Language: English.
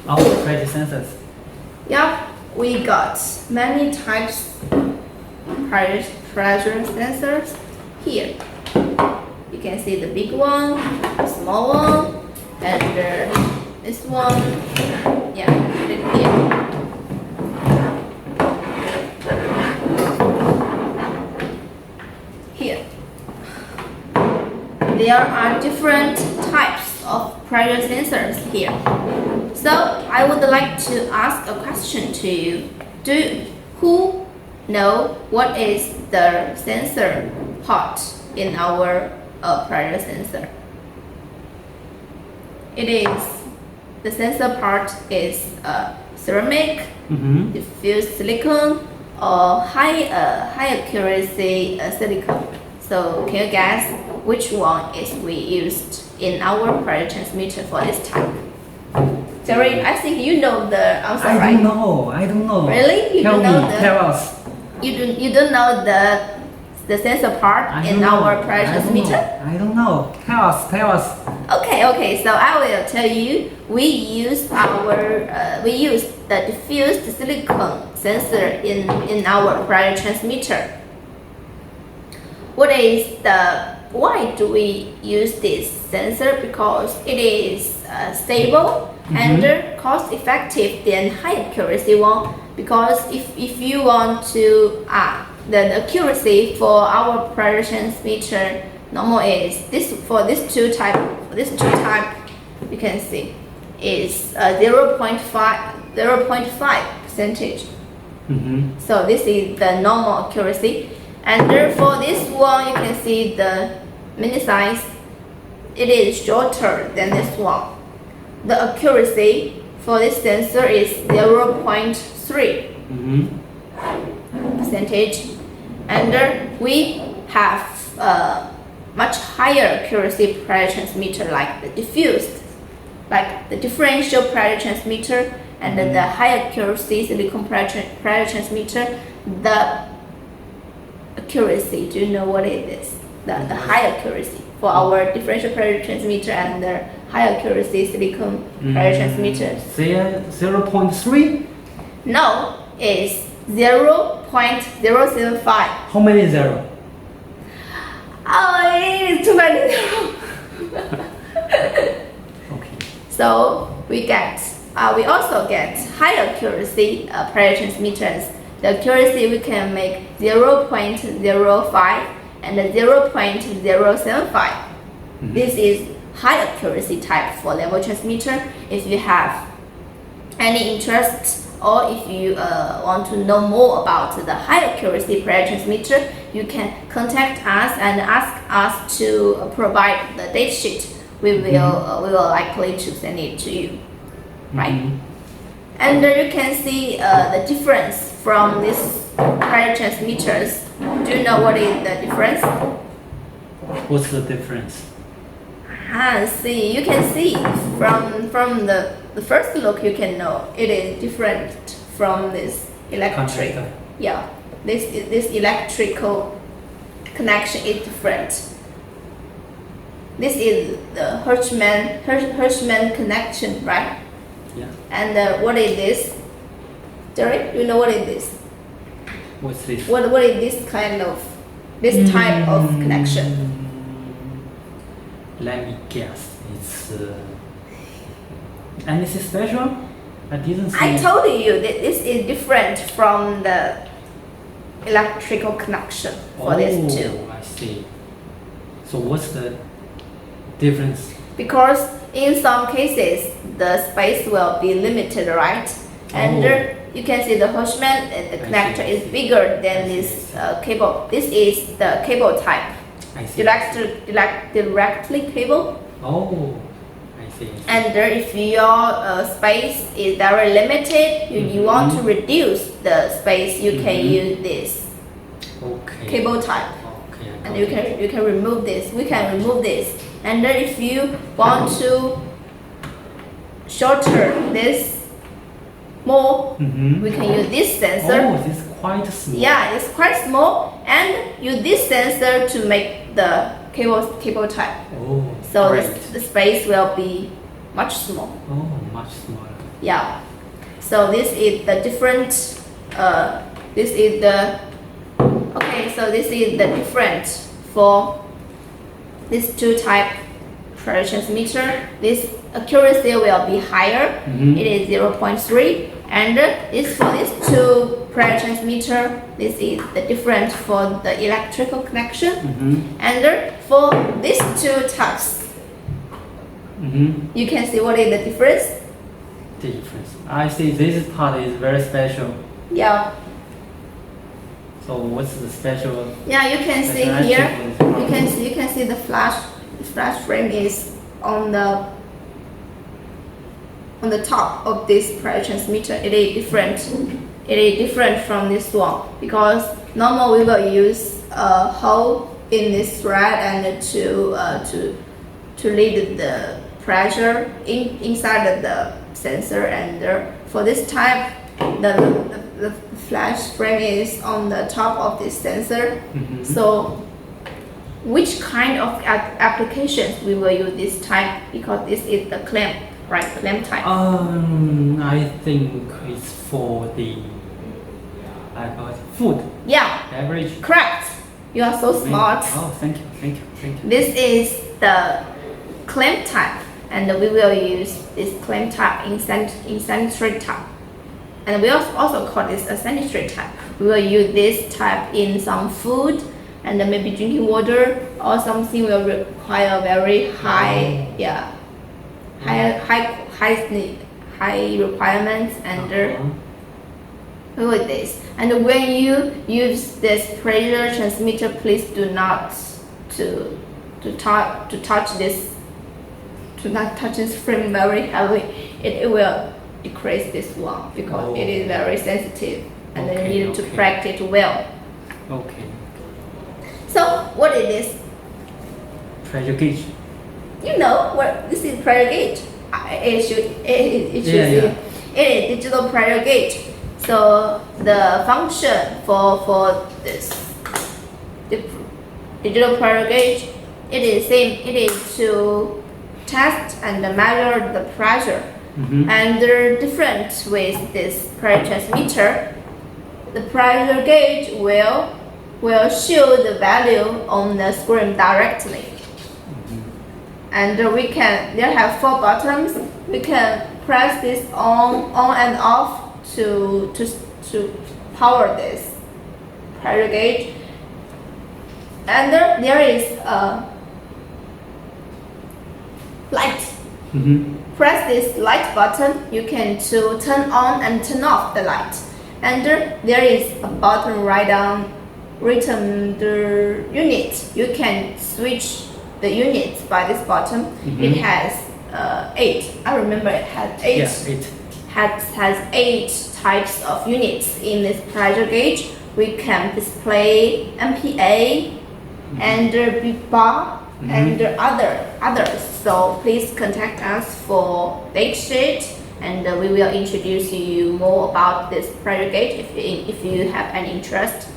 of pressure sensors? Yep, we got many types pressure sensors here. You can see the big one, the small one, and this one. Yeah, right here. Here. There are different types of pressure sensors here. So I would like to ask a question to you. Who know what is the sensor part in our pressure sensor? The sensor part is ceramic, diffused silicone, or high accuracy silicone. So can you guess which one is we used in our pressure transmitter for this type? Jerry, I think you know the answer, right? I don't know. Really? Tell us. You don't know the sensor part in our pressure transmitter? I don't know. Tell us. Okay. So I will tell you. We use the diffused silicone sensor in our pressure transmitter. Why do we use this sensor? Because it is stable and cost effective than high accuracy one. Because if you want to the accuracy for our pressure transmitter normal is this two type you can see is 0.5 percentage. So this is the normal accuracy, and therefore this one you can see the mini size, it is shorter than this one. The accuracy for this sensor is 0.3 percentage, and we have much higher accuracy pressure transmitter like the differential pressure transmitter and the high accuracy silicone pressure transmitter. The accuracy, do you know what it is? The high accuracy for our differential pressure transmitter and the high accuracy silicone pressure transmitter. 0.3? No, it's 0.075. How many zero? Oh, it is too many. Okay. So we also get high accuracy pressure transmitters. The accuracy we can make 0.05 and 0.075. This is high accuracy type for level transmitter. If you have any interest or if you want to know more about the high accuracy pressure transmitter, you can contact us and ask us to provide the date sheet. We will likely to send it to you, right? And you can see the difference from these pressure transmitters. Do you know what is the difference? What's the difference? You can see from the first look, you can know it is different from this electric. Conductor. Yeah, this electrical connection is different. This is the Hirschman connection, right? Yeah. And what is this? Jerry, do you know what is this? What's this? What is this type of connection? Let me guess. It's anything special? I didn't see. I told you that this is different from the electrical connection for this too. I see. So what's the difference? Because in some cases the space will be limited, right? And you can see the Hirschman the connector is bigger than this cable. This is the cable type. I see. Directly cable. Oh, I see. And if your space is very limited, you want to reduce the space, you can use this cable type. Okay. And you can remove this. We can remove this. And then if you want to shorter this more, we can use this sensor. Oh, this is quite small. Yeah, it's quite small, and use this sensor to make the cable type. Oh, So great. the space will be much small. Oh, much smaller. Yeah. So this is the different. This is the. Okay, so this is the difference for these two type pressure transmitter. This accuracy will be higher. Mhm. It is 0.3, and this for these two pressure transmitter. This is the difference for the electrical connection, and for these two types, you can see what is the difference. The difference. I see this part is very special. Yeah. So what's the special? Yeah, you can see special here. aspect of this You can see the flash. The flash frame is on the top of this pressure transmitter. It is different. It is different from this one because normally we will use a hole in this thread and to lead the pressure inside of the sensor, and for this type the flash frame is on the top of this sensor. So which kind of applications we will use this type, because this is the clamp, right? Clamp type. I think it's for the food. Yeah, Beverage. correct. You are so smart. Oh, thank you. This is the clamp type, and we will use this clamp type in sanitary type. And we also call this a sanitary type. We will use this type in some food and maybe drinking water, or something will require very high, high requirements, and with this. And when you use this pressure transmitter, please do not to touch this. Do not touch this frame very heavily. It will decrease this one because it is very sensitive, and you need to practice well. Okay. So what is this? Pressure gauge. You know what this is? Pressure gauge. It should be. It is digital pressure gauge. So the function for this digital pressure gauge, it is same. It is to test and measure the pressure. And the difference with this pressure transmitter, the pressure gauge will show the value on the screen directly. And there have 4 buttons. We can press this on and off to power this pressure gauge. And there is a light. Press this light button, you can to turn on and turn off the light. And there is a button right down written the unit. You can switch the units by this button. It has 8. I remember it had 8. Yeah, 8. Has 8 types of units in this pressure gauge. We can display MPa and big bar and others. So please contact us for datasheet, and we will introduce you more about this pressure gauge if you have any interest.